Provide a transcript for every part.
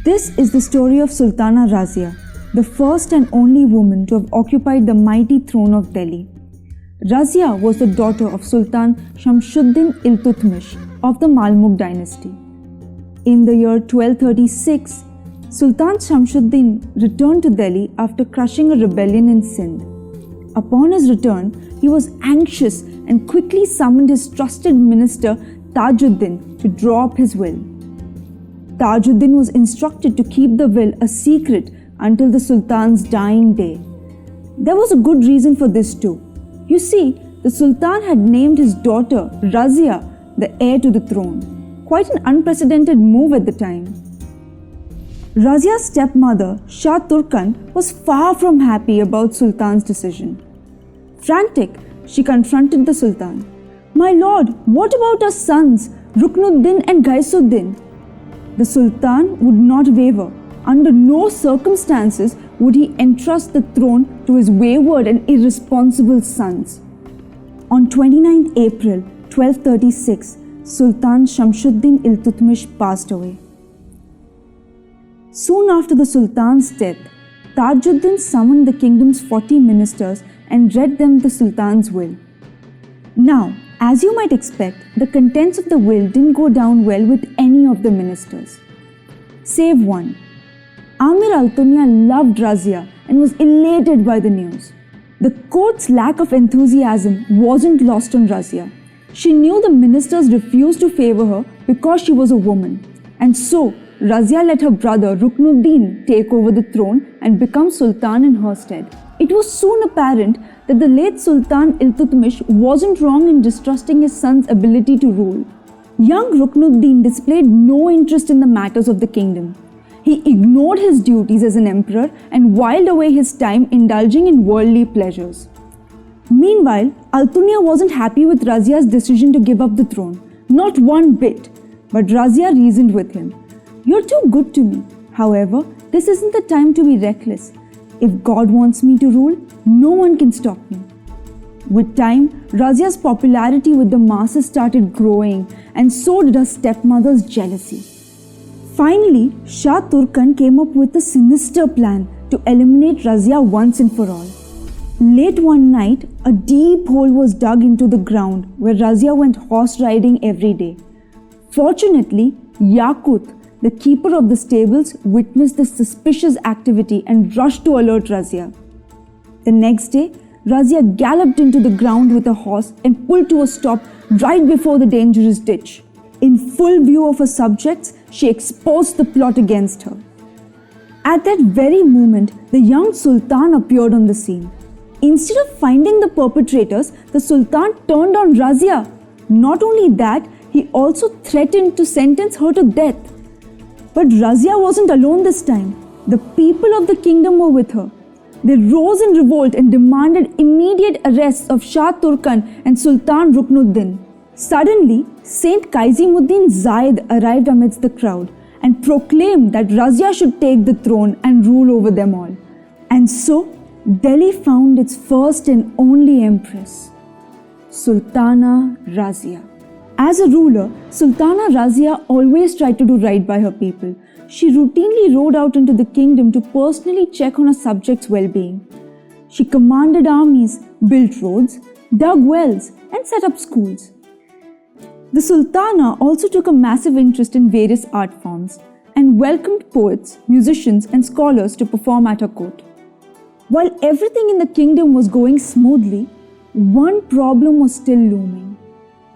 This is the story of Sultana Razia, the first and only woman to have occupied the mighty throne of Delhi. Razia was the daughter of Sultan Shamshuddin Iltutmish of the Mamluk dynasty. In the year 1236, Sultan Shamshuddin returned to Delhi after crushing a rebellion in Sindh. Upon his return, he was anxious and quickly summoned his trusted minister Tajuddin to draw up his will. Tajuddin was instructed to keep the will a secret until the Sultan's dying day. There was a good reason for this too. You see, the Sultan had named his daughter Razia the heir to the throne. Quite an unprecedented move at the time. Razia's stepmother, Shah Turkan, was far from happy about Sultan's decision. Frantic, she confronted the Sultan. "My lord, what about our sons, Ruknuddin and Ghaisuddin?" The Sultan would not waver. Under no circumstances would he entrust the throne to his wayward and irresponsible sons. On 29 April 1236, Sultan Shamshuddin Iltutmish passed away. Soon after the Sultan's death, Tajuddin summoned the kingdom's 40 ministers and read them the Sultan's will. Now, as you might expect, the contents of the will didn't go down well with any of the ministers, save one. Amir Altunia loved Razia and was elated by the news. The court's lack of enthusiasm wasn't lost on Razia. She knew the ministers refused to favor her because she was a woman, and so Razia let her brother Ruknuddin take over the throne and become Sultan in her stead. It was soon apparent that the late Sultan Iltutmish wasn't wrong in distrusting his son's ability to rule. Young Ruknuddin displayed no interest in the matters of the kingdom. He ignored his duties as an emperor and whiled away his time indulging in worldly pleasures. Meanwhile, Altunia wasn't happy with Razia's decision to give up the throne. Not one bit. But Razia reasoned with him. "You're too good to me. However, this isn't the time to be reckless. If God wants me to rule, no one can stop me." With time, Razia's popularity with the masses started growing, and so did her stepmother's jealousy. Finally, Shah Turkan came up with a sinister plan to eliminate Razia once and for all. Late one night, a deep hole was dug into the ground where Razia went horse riding every day. Fortunately, Yaqut, the keeper of the stables, witnessed the suspicious activity and rushed to alert Razia. The next day, Razia galloped into the ground with a horse and pulled to a stop right before the dangerous ditch. In full view of her subjects, she exposed the plot against her. At that very moment, the young Sultan appeared on the scene. Instead of finding the perpetrators, the Sultan turned on Razia. Not only that, he also threatened to sentence her to death. But Razia wasn't alone this time. The people of the kingdom were with her. They rose in revolt and demanded immediate arrests of Shah Turkan and Sultan Ruknuddin. Suddenly, Saint Kaizimuddin Zaid arrived amidst the crowd and proclaimed that Razia should take the throne and rule over them all. And so, Delhi found its first and only empress, Sultana Razia. As a ruler, Sultana Razia always tried to do right by her people. She routinely rode out into the kingdom to personally check on her subjects' well-being. She commanded armies, built roads, dug wells, and set up schools. The Sultana also took a massive interest in various art forms and welcomed poets, musicians, and scholars to perform at her court. While everything in the kingdom was going smoothly, one problem was still looming.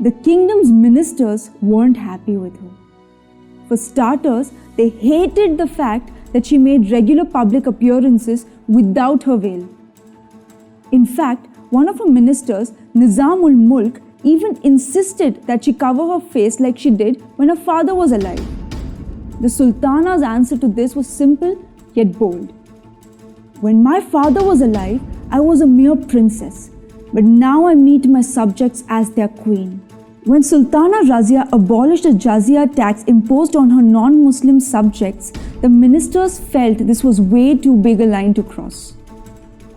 The kingdom's ministers weren't happy with her. For starters, they hated the fact that she made regular public appearances without her veil. In fact, one of her ministers, Nizamul Mulk, even insisted that she cover her face like she did when her father was alive. The Sultana's answer to this was simple yet bold. "When my father was alive, I was a mere princess, but now I meet my subjects as their queen." When Sultana Razia abolished the jizya tax imposed on her non-Muslim subjects, the ministers felt this was way too big a line to cross.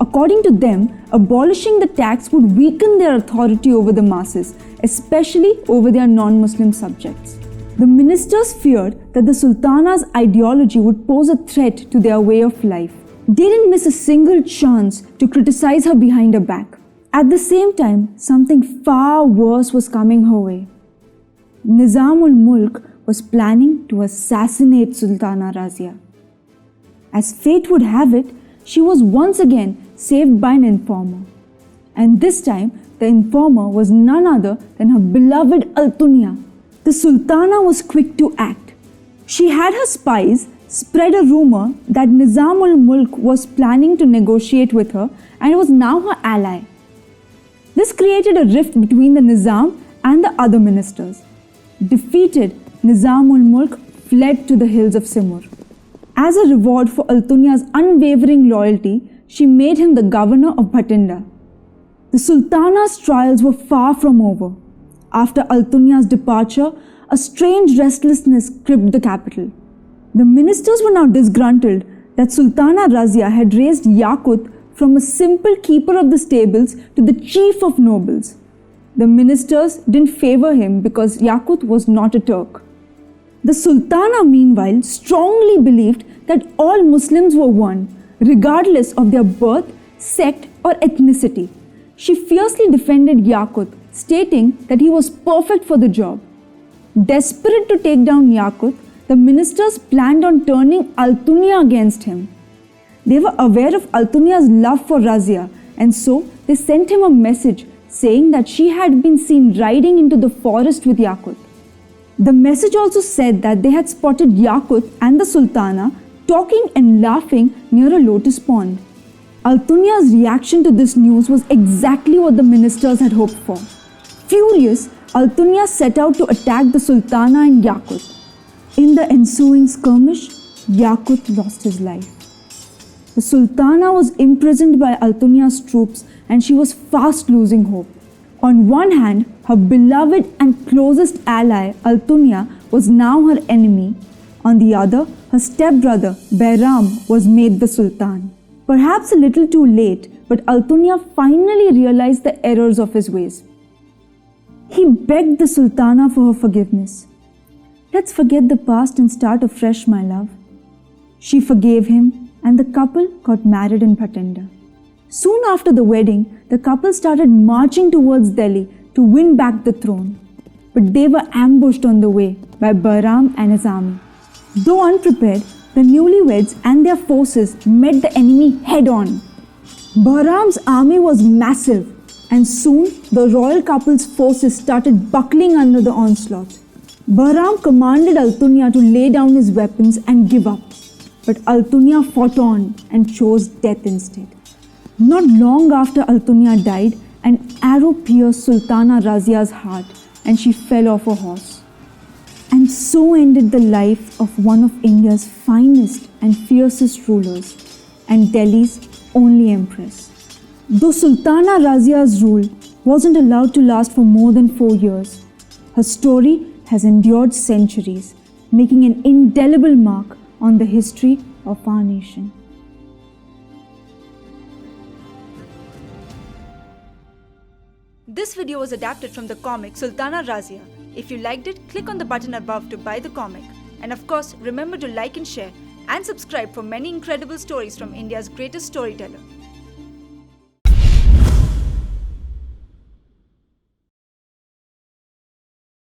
According to them, abolishing the tax would weaken their authority over the masses, especially over their non-Muslim subjects. The ministers feared that the Sultana's ideology would pose a threat to their way of life. They didn't miss a single chance to criticize her behind her back. At the same time, something far worse was coming her way. Nizam-ul-Mulk was planning to assassinate Sultana Razia. As fate would have it, she was once again saved by an informer. And this time, the informer was none other than her beloved Altunia. The Sultana was quick to act. She had her spies spread a rumor that Nizam-ul-Mulk was planning to negotiate with her and was now her ally. This created a rift between the Nizam and the other ministers. Defeated, Nizam-ul-Mulk fled to the hills of Simur. As a reward for Altunia's unwavering loyalty, she made him the governor of Bhatinda. The Sultana's trials were far from over. After Altunia's departure, a strange restlessness gripped the capital. The ministers were now disgruntled that Sultana Razia had raised Yaqut from a simple keeper of the stables to the chief of nobles. The ministers didn't favor him because Yaqut was not a Turk. The Sultana, meanwhile, strongly believed that all Muslims were one, regardless of their birth, sect, or ethnicity. She fiercely defended Yaqut, stating that he was perfect for the job. Desperate to take down Yaqut, the ministers planned on turning Altunia against him. They were aware of Altunia's love for Razia, and so they sent him a message saying that she had been seen riding into the forest with Yaqut. The message also said that they had spotted Yaqut and the Sultana talking and laughing near a lotus pond. Altunia's reaction to this news was exactly what the ministers had hoped for. Furious, Altunia set out to attack the Sultana and Yaqut. In the ensuing skirmish, Yaqut lost his life. The Sultana was imprisoned by Altunia's troops and she was fast losing hope. On one hand, her beloved and closest ally, Altunia, was now her enemy. On the other, her stepbrother, Behram, was made the Sultan. Perhaps a little too late, but Altunia finally realized the errors of his ways. He begged the Sultana for her forgiveness. "Let's forget the past and start afresh, my love." She forgave him, and the couple got married in Bhatinda. Soon after the wedding, the couple started marching towards Delhi to win back the throne. But they were ambushed on the way by Bahram and his army. Though unprepared, the newlyweds and their forces met the enemy head-on. Bahram's army was massive, and soon the royal couple's forces started buckling under the onslaught. Bahram commanded Altunia to lay down his weapons and give up. But Altunia fought on and chose death instead. Not long after Altunia died, an arrow pierced Sultana Razia's heart and she fell off a horse. And so ended the life of one of India's finest and fiercest rulers and Delhi's only empress. Though Sultana Razia's rule wasn't allowed to last for more than 4 years, her story has endured centuries, making an indelible mark on the history of our nation. This video was adapted from the comic Sultana Razia. If you liked it, click on the button above to buy the comic. And of course, remember to like and share and subscribe for many incredible stories from India's greatest storyteller.